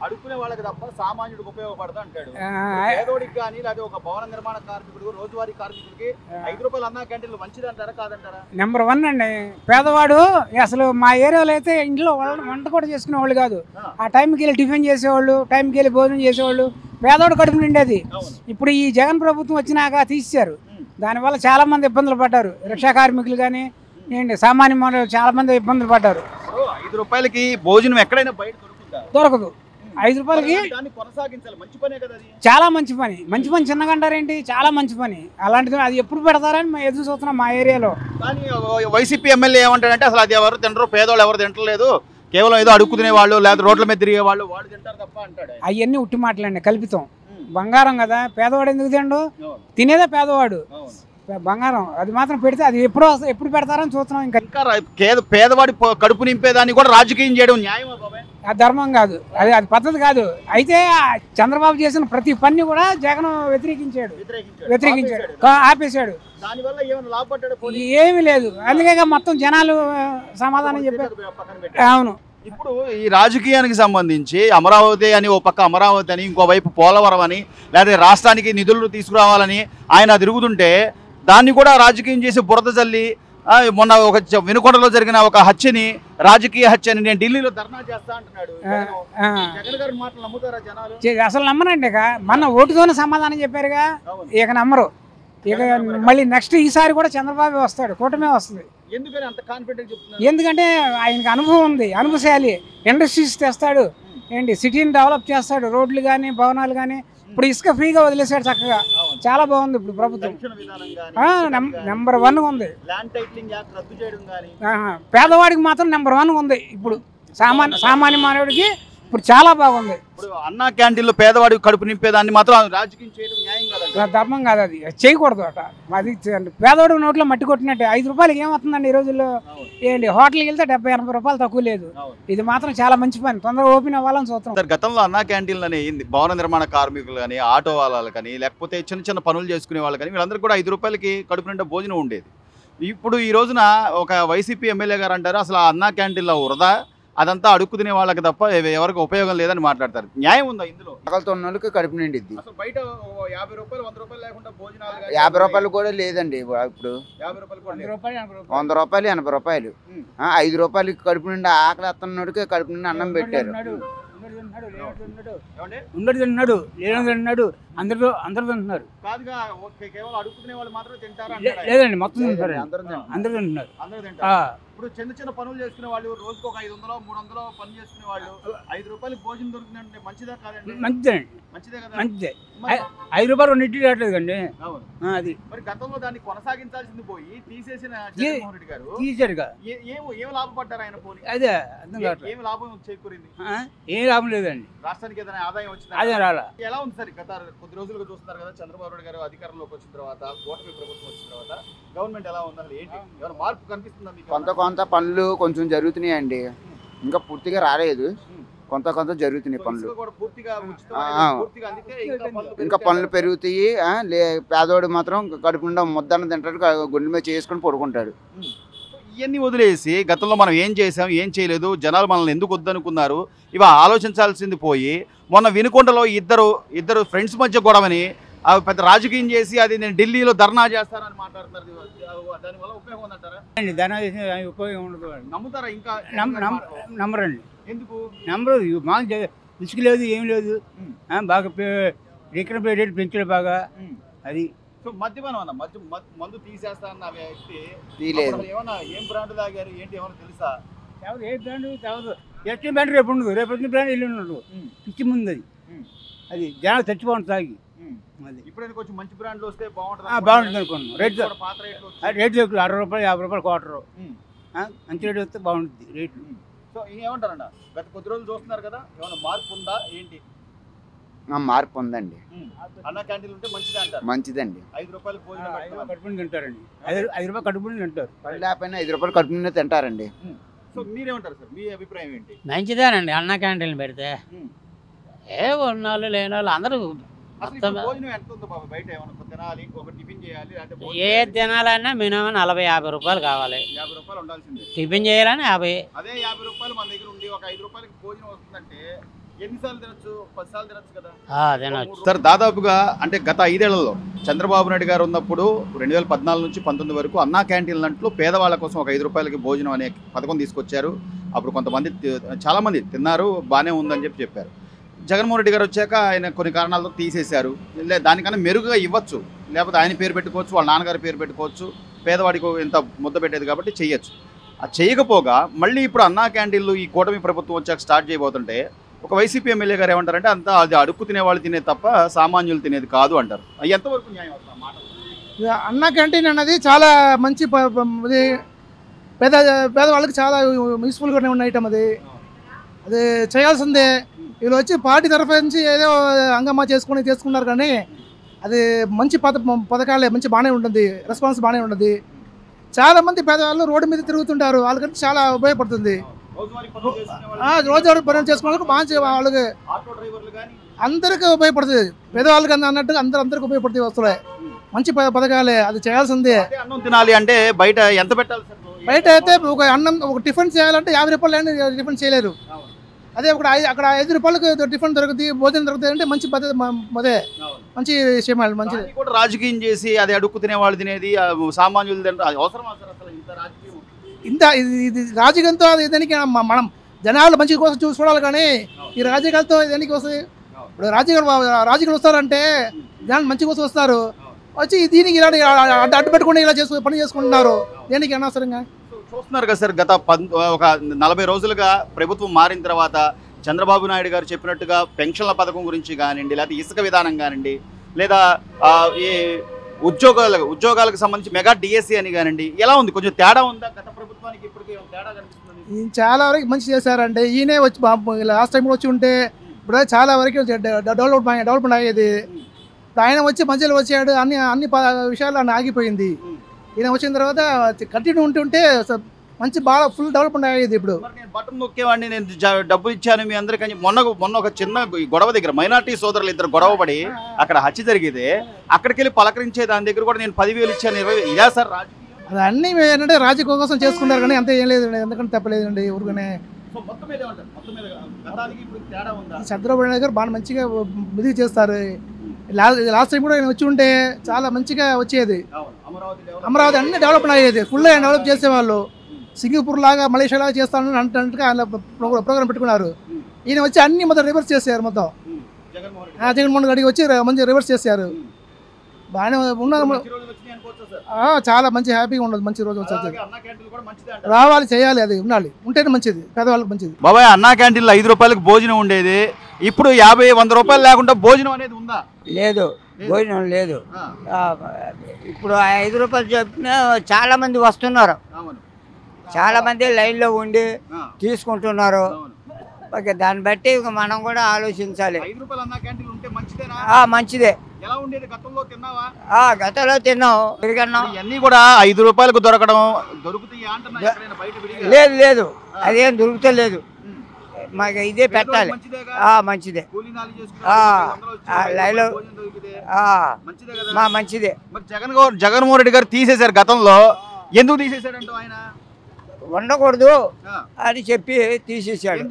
అడుక్కునే వాళ్ళకి తప్ప సామాన్యుడికి ఉపయోగపడదు అంటాడు. పేదోడికి కానీ లేదా ఒక భవన నిర్మాణ కార్మికుడు రోజువారీ కార్మికుడికి 5 రూపాయలు అన్నా క్యాంటీన్లు మంచిది అంటారా కాదంటారా? నెంబర్ 1 అండి. పేదవాడు అసలు మా ఏరియాలో అయితే ఇంట్లో వంట కూడా చేసుకునే వాళ్ళు కాదు. ఆ టైంకి వెళ్ళి టిఫిన్ చేసేవాళ్ళు, టైంకి వెళ్ళి భోజనం చేసేవాళ్ళు, పేదవాడు కడుపు నిండేది. ఇప్పుడు ఈ జగన్ ప్రభుత్వం వచ్చినాక తీసేశారు. దానివల్ల చాలా మంది ఇబ్బందులు పడ్డారు. రిక్షా కార్మికులు కానీ ఏంటి సామాన్య మానవులు చాలా మంది ఇబ్బందులు పడ్డారు. 5 రూపాయలకి భోజనం ఎక్కడైనా బయట దొరకదు. 5 రూపాయలకి చాలా మంచి పని. మంచి పని చిన్నగా అంటారేంటి, చాలా మంచి పని. అలాంటిది అది ఎప్పుడు పెడతారని మేము ఎదురు చూస్తున్నాం మా ఏరియాలో. కానీ వైసీపీ ఎమ్మెల్యే ఏమంటాడంటే అసలు అది ఎవరు తినరు, పేదవాళ్ళు ఎవరు తింటలేదు, కేవలం ఏదో అడుక్కునే వాళ్ళు లేదా రోడ్ల మీద తిరిగే వాళ్ళు వాళ్ళు తింటారు తప్ప అంటాడు. అవన్నీ ఉట్టి మాటలండి, కల్పితం. బంగారం కదా, పేదవాడు ఎందుకు తిండు? తినేదే పేదవాడు. బంగారం అది మాత్రం పెడితే అది ఎప్పుడు పెడతారని చూస్తున్నాం. ఇంకా పేదవాడి కడుపు నింపేదాన్ని కూడా రాజకీయం చేయడం న్యాయమా బాబాయ్? అది ధర్మం కాదు, అది పద్ధతి కాదు. అయితే చంద్రబాబు చేసిన ప్రతి పని కూడా జగన్ వ్యతిరేకించాడు, ఆపేశాడు. ఏమీ లేదు. అందుకే మొత్తం జనాలు సమాధానం చెప్పారు. అవును. ఇప్పుడు ఈ రాజకీయానికి సంబంధించి అమరావతి అని ఓ పక్క అమరావతి అని ఇంకోవైపు పోలవరం అని లేదా రాష్ట్రానికి నిధులు తీసుకురావాలని ఆయన తిరుగుతుంటే దాన్ని కూడా రాజకీయం చేసి బురద జల్లి మొన్న ఒక వినుకొండలో జరిగిన ఒక హత్యని రాజకీయ హత్యని నేను ఢిల్లీలో ధర్నా చేస్తా అంటున్నాడు. జగన్ గారి మాటలు నమ్ముతారా జనాలు? అసలు నమ్మనండి. మన ఓటుతోనే సమాధానం చెప్పారుగా, ఇక నమ్మరు. ఇక మళ్ళీ నెక్స్ట్ ఈసారి కూడా చంద్రబాబు వస్తాడు, కూటమే వస్తుంది. ఎందుకని అంత కాన్ఫిడెంట్ చెప్తున్నారు? ఎందుకంటే ఆయనకి అనుభవం ఉంది, అనుభవశాలి. ఇండస్ట్రీస్ తెస్తాడు, ఏంటి సిటీని డెవలప్ చేస్తాడు, రోడ్లు కానీ భవనాలు కానీ. ఇప్పుడు ఇసుక ఫ్రీగా వదిలేశాడు చక్కగా, చాలా బాగుంది ఇప్పుడు ప్రభుత్వం. నెంబర్ 1 ఉంది. పేదవాడికి మాత్రం నెంబర్ 1 ఉంది. ఇప్పుడు సామాన్య మానవుడికి ఇప్పుడు చాలా బాగుంది. ఇప్పుడు అన్నా క్యాంటీన్లో పేదవాడికి కడుపు నింపేదాన్ని మాత్రం రాజకీయం చేయడం న్యాయం కాదు, ధర్మం కాదు. అది చేయకూడదు అట. అది పేదవాడు నోట్లో మట్టి కొట్టినట్టే. 5 రూపాయలకి ఏమవుతుందండి ఈ రోజుల్లో? ఏంటి హోటల్కి వెళ్తే 70-80 రూపాయలు తక్కువ లేదు. ఇది మాత్రం చాలా మంచి పని, తొందరగా ఓపెన్ అవ్వాలని చూస్తాం. గతంలో అన్నా క్యాంటీన్లని భవన నిర్మాణ కార్మికులు కానీ ఆటో వాళ్ళకి కానీ లేకపోతే చిన్న చిన్న పనులు చేసుకునే వాళ్ళు కానీ వీళ్ళందరూ కూడా 5 రూపాయలకి కడుపు నిండా భోజనం ఉండేది. ఇప్పుడు ఈ రోజున ఒక వైసీపీ ఎమ్మెల్యే గారు అంటారు అసలు అన్నా క్యాంటీన్లో వృధా, అదంతా అడుక్కు తినే వాళ్ళకి తప్ప ఎవరికి ఉపయోగం లేదని మాట్లాడతారు. న్యాయం ఉందా ఇందులో? వాళ్ళకి కడుపు నిండిద్ది. బయట 50 రూపాయలు 100 రూపాయలు లేకుండా భోజనాలు 50 రూపాయలు కూడా లేదండి. ఇప్పుడు 50 రూపాయలు 100 రూపాయలు 80 రూపాయలు. 5 రూపాయలకి కడుపు నిండా ఆకలి వస్తున్నోడికి కడుపు నిండా అన్నం పెట్టారు. ఉన్నది తిన్నాడు, లేనిది తిన్నాడు, అందరూ తింటున్నారు. లేదండి, మొత్తం తింటారు, అందరూ తింటున్నారు. ఇప్పుడు చిన్న చిన్న పనులు చేసుకునే వాళ్ళు రోజుకు ఒక 500-300 పనులు చేసుకునే వాళ్ళు 5 రూపాయలకి భోజనం దొరికిందంటే మంచిదా కాదండి? మంచిదే కదా. మంచిదే. 5 రూపాయలు 2 ఇడ్లీ రావట్లేదండి. అది మరి గతంలో దాన్ని కొనసాగించాల్సింది పోయి తీసేసిన జగన్మోహన్ రెడ్డి గారు తీసారుగా. ఏం లాభపడ్డారు ఆయన? పోనీ అదే అర్థం కావట్లేదు. ఏం లాభం చేకూరింది? ఏం లాభం లేదండి. రాష్ట్రానికి ఏదైనా ఆదాయం వచ్చింది? అదే రాలా. ఎలా ఉంది సార్? గత కొద్ది రోజులుగా చూస్తున్నారు కదా, చంద్రబాబు నాయుడు గారు అధికారంలోకి వచ్చిన తర్వాత, కూటమి ప్రభుత్వం వచ్చిన తర్వాత గవర్నమెంట్ ఎలా ఉంది? అసలు ఏంటి ఏమైనా మార్పు కనిపిస్తుందా మీకు? కొంత పనులు కొంచెం జరుగుతున్నాయండి, ఇంకా పూర్తిగా రాలేదు. కొంత జరుగుతున్నాయి పనులు. ఇంకా పనులు పెరుగుతాయి. పేదవాడు మాత్రం కడుపు నిండా ముద్దన్న తింటాడు, గుండె మీద చేసుకుని పడుకుంటాడు. ఇవన్నీ వదిలేసి గతంలో మనం ఏం చేసాం, ఏం చేయలేదు, జనాలు మనల్ని ఎందుకు వద్దనుకున్నారు, ఇవి ఆలోచించాల్సింది పోయి మొన్న వినుకొండలో ఇద్దరు ఫ్రెండ్స్ మధ్య గొడవని పెద్ద రాజకీయం చేసి అది నేను ఢిల్లీలో ధర్నా చేస్తానని మాట్లాడుతున్నారు. దానివల్ల ఉపయోగం ఉందంటారా? ఉపయోగం ఉండదు. నమ్ముతారా? ఇంకా నమ్మరండి. ఎందుకు నమ్మరు? మాకు ఇసుక లేదు, ఏం లేదు. బాగా రికరం రేట్లు పెంచాడు బాగా. అది మద్యపానం అన్న మందు తీసేస్తా అన్న వ్యక్తి ఏమన్నా ఏం బ్రాండ్ తాగారు ఏంటి ఏమన్నా తెలుసా? ఏ బ్రాండ్ తాగదు. ఎట్టి బ్రాండ్ రేపు ఉండదు, రేపు వచ్చిన బ్రాండ్ వెళ్ళి ఉండదు. పిచ్చి ముందు అది జనాలు చచ్చిపోతుంది తాగి. అది ఇప్పుడు కొంచెం మంచి బ్రాండ్లు వస్తే బాగుంటుంది అనుకున్నాను. రేట్లు 60 రూపాయలు 50 రూపాయలు క్వార్టరు. మంచి రేటు వస్తే బాగుంటుంది రేట్లు. సో ఏమంటారన్న గత కొద్ది రోజులు చూస్తున్నారు కదా, ఏమన్నా మార్పు ఉందా ఏంటి? మార్పు ఉందండి. అన్న క్యాంటీన్ ఉంటే మంచిదే అంటారు? మంచిదండి. 5 రూపాయలు కడుపుని తింటారండి. 5 రూపాయలు కడుపుని తింటారు. లేకపోయినా 5 రూపాయలు కడుపుని తింటారండి. సో మీరేమంటారు సార్? మీ అభిప్రాయం ఏంటి? మంచిదేనండి అన్న క్యాంటీన్ పెడితే. ఏ ఉన్నవాళ్ళు లేని వాళ్ళు అందరూ ఏ తినాలన్నా మినిమం 40-50 రూపాయలు కావాలి. టిఫిన్ చేయాలని 50. అదే 50 రూపాయలు మన దగ్గర ఉండి ఒక 5 రూపాయలకి భోజనం వస్తుందంటే ఎన్నిసార్లు తినొచ్చు? 10 సార్లు తినొచ్చు కదా. తినొచ్చు. సార్ దాదాపుగా అంటే గత 5 ఏళ్లలో చంద్రబాబు నాయుడు గారు ఉన్నప్పుడు 2014 నుంచి 19 వరకు అన్నా క్యాంటీన్ లంట్లో పేదవాళ్ళ కోసం ఒక 5 రూపాయలకి భోజనం అనే పథకం తీసుకొచ్చారు. అప్పుడు కొంతమంది చాలామంది తిన్నారు, బాగానే ఉందని చెప్పారు. జగన్మోహన్ రెడ్డి గారు వచ్చాక ఆయన కొన్ని కారణాలతో తీసేశారు. దానికన్నా మెరుగుగా ఇవ్వచ్చు, లేకపోతే ఆయన పేరు పెట్టుకోవచ్చు, వాళ్ళ నాన్నగారి పేరు పెట్టుకోవచ్చు, పేదవాడికి ఇంత ముద్ద పెట్టేది కాబట్టి చెయ్యొచ్చు. అది చేయకపోగా మళ్ళీ ఇప్పుడు అన్నా క్యాంటీన్లు ఈ కూటమి ప్రభుత్వం వచ్చాక స్టార్ట్ చేయబోతుంటే ఒక వైసీపీ ఎమ్మెల్యే గారు ఏమంటారంటే అంతా అది అడుక్కు తినేవాళ్ళు తినేది తప్ప సామాన్యులు తినేది కాదు అంటారు. ఎంతవరకు న్యాయం అవుతుంది ఆ మాట? అన్నా క్యాంటీన్ అన్నది చాలా మంచి ఇది పేదవాళ్ళకి చాలా యూస్ఫుల్గానే ఉన్న ఐటమ్ అది చేయాల్సిందే. వీళ్ళు వచ్చి పార్టీ తరఫు నుంచి ఏదో హంగామా చేసుకున్నారు కానీ అది మంచి పథకాలే, మంచి బాగానే ఉంటుంది, రెస్పాన్స్ బాగానే ఉంటుంది. చాలామంది పేదవాళ్ళు రోడ్డు మీద తిరుగుతుంటారు, వాళ్ళకంటే చాలా ఉపయోగపడుతుంది. రోజువారీ పనులు చేసుకోవడానికి బాగా వాళ్ళకి అందరికీ ఉపయోగపడుతుంది. పేదవాళ్ళకి అన్నట్టుగా అందరికీ ఉపయోగపడుతుంది వస్తువులే, మంచి పథకాలే, అది చేయాల్సిందే. అన్నం తినాలి అంటే బయట ఎంత పెట్టాలి? బయట అయితే ఒక అన్నం ఒక టిఫిన్ చేయాలంటే 50 రూపాయలు టిఫిన్ చేయలేరు. అదే అక్కడ 5 రూపాయలకు టిఫిన్ దొరుకుతుంది, భోజనం దొరుకుతుంది అంటే మంచి పద్ధతి, అదే మంచి విషయం, మంచిది. కూడా రాజకీయం చేసి అది అడుక్కు తినే వాళ్ళు తినేది సామాన్యులు అవసరం ఇంత ఇది రాజకీయంతో అది దానికి మనం జనాలు మంచి కోసం చూసుకోవాలి కానీ ఈ రాజకీయాలతో దానికి వస్తుంది. ఇప్పుడు రాజకీయాలు వస్తారంటే జనాలు మంచి కోసం వస్తారు, వచ్చి దీనికి ఇలా అడ్డు పెట్టుకుని ఇలా పని చేసుకుంటున్నారు, దేనికి అనవసరంగా. చూస్తున్నారు కదా సార్, గత ఒక 40 రోజులుగా ప్రభుత్వం మారిన తర్వాత చంద్రబాబు నాయుడు గారు చెప్పినట్టుగా పెన్షన్ల పథకం గురించి కానివ్వండి, లేదా ఇసుక విధానం కానివ్వండి, లేదా ఈ ఉద్యోగాలకు సంబంధించి మెగా డిఎస్సి అని కానివ్వండి, ఎలా ఉంది? కొంచెం తేడా ఉందా గత ప్రభుత్వానికి ఇప్పటికీ? తేడా కనిపిస్తుంది. చాలా వరకు మంచి చేశారంటే ఈయనే వచ్చి లాస్ట్ టైం వచ్చి ఉంటే ఇప్పుడు చాలా వరకు డెవలప్మెంట్ అయ్యేది. ఆయన వచ్చి మధ్యలో వచ్చాడు, అన్ని విషయాలు ఆగిపోయింది. ఈయన వచ్చిన తర్వాత కంటిన్యూ ఉంటుంటే మంచి బాగా ఫుల్ డెవలప్మెంట్ అయ్యేది. ఇప్పుడు నేను బటన్ నొక్కేవాడిని, నేను డబ్బులు ఇచ్చాను మీ అందరికీ. మొన్న ఒక చిన్న గొడవ దగ్గర మైనార్టీ సోదరులు ఇద్దరు గొడవపడి అక్కడ హత్య జరిగితే అక్కడికి వెళ్ళి పలకరించే దాని దగ్గర కూడా నేను 10,000 ఇచ్చాను, 20,000. ఇదా సార్ రాజకీయం? అది అన్నీ ఏంటంటే రాజకీయ కోసం చేసుకున్నారు కానీ అంతే ఏం లేదండి, ఎందుకంటే తప్పలేదండి ఊరికనే. చంద్రబాబు నాయుడు గారు బాగా మంచిగా ఇది చేస్తారు. లాస్ట్ టైం కూడా ఆయన వచ్చి ఉంటే చాలా మంచిగా వచ్చేది. అమరావతి అన్ని డెవలప్మెంట్ అయ్యేది, ఫుల్గా డెవలప్ చేసేవాళ్ళు. సింగపూర్ లాగా, మలేషియా లాగా చేస్తానని అంటున్నట్టుగా ఆయన ప్రోగ్రామ్ పెట్టుకున్నారు. ఈయన వచ్చి అన్ని మొత్తం రివర్స్ చేశారు. మొత్తం జగన్మోహన్ రెడ్డి వచ్చి మంచిగా రివర్స్ చేశారు. బాగానే ఉన్నారు, చాలా మంచి హ్యాపీగా ఉండదు. మంచి రోజు వచ్చి రావాలి, చేయాలి, అది ఉండాలి, ఉంటేనే మంచిది, పేదవాళ్ళకి మంచిది. బాబాయ్, అన్నా క్యాంటీన్లో 5 రూపాయలకు భోజనం ఉండేది, ఇప్పుడు 50-100 రూపాయలు లేకుండా భోజనం అనేది ఉందా? లేదు, భోజనం లేదు. ఇప్పుడు 5 రూపాయలు చెప్పిన చాలా మంది వస్తున్నారు, చాలా మంది లైన్లో ఉండి తీసుకుంటున్నారు. ఓకే, దాన్ని బట్టి మనం కూడా ఆలోచించాలి. మంచిదే. గతంలో తిన్నాం, ఇవన్నీ కూడా 5 రూపాయలకు దొరకడం లేదు, లేదు, అదేం దొరుకుతలేదు. మాకు ఇదే పెట్టాలి, మంచిదే. లైన్లో మంచిదే. జగన్మోహన్ రెడ్డి గారు తీసేశారు గతంలో, ఎందుకు తీసేశారంటూ? ఆయన ఉండకూడదు అని చెప్పి తీసేసాడు.